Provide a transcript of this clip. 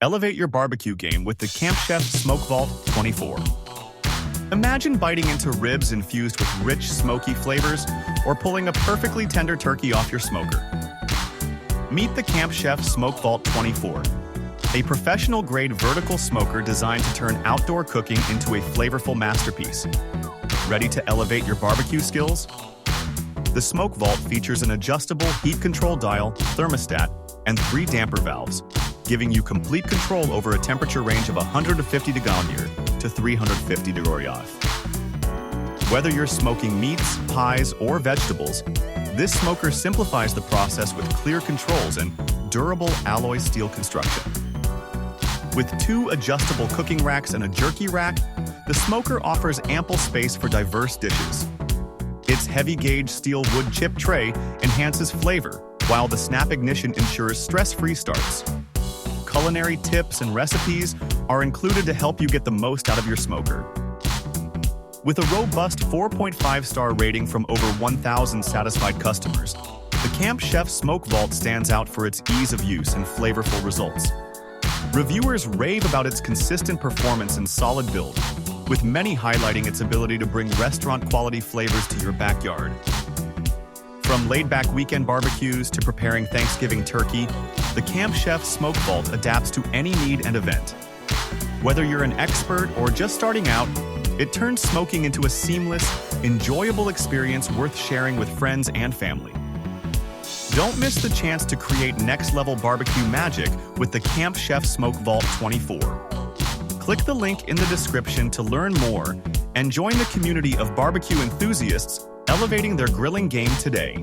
Elevate your barbecue game with the Camp Chef Smoke Vault 24. Imagine biting into ribs infused with rich, smoky flavors or pulling a perfectly tender turkey off your smoker. Meet the Camp Chef Smoke Vault 24, a professional-grade vertical smoker designed to turn outdoor cooking into a flavorful masterpiece. Ready to elevate your barbecue skills? The Smoke Vault features an adjustable heat control dial, thermostat, and 3 damper valves, giving you complete control over a temperature range of 150 degrees to 350 degrees. Whether you're smoking meats, pies, or vegetables, this smoker simplifies the process with clear controls and durable alloy steel construction. With 2 adjustable cooking racks and a jerky rack, the smoker offers ample space for diverse dishes. Its heavy-gauge steel wood chip tray enhances flavor, while the snap ignition ensures stress-free starts. Culinary tips and recipes are included to help you get the most out of your smoker. With a robust 4.5-star rating from over 1,000 satisfied customers, the Camp Chef Smoke Vault stands out for its ease of use and flavorful results. Reviewers rave about its consistent performance and solid build, with many highlighting its ability to bring restaurant-quality flavors to your backyard. From laid-back weekend barbecues to preparing Thanksgiving turkey, the Camp Chef Smoke Vault adapts to any need and event. Whether you're an expert or just starting out, it turns smoking into a seamless, enjoyable experience worth sharing with friends and family. Don't miss the chance to create next-level barbecue magic with the Camp Chef Smoke Vault 24. Click the link in the description to learn more and join the community of barbecue enthusiasts elevating their grilling game today.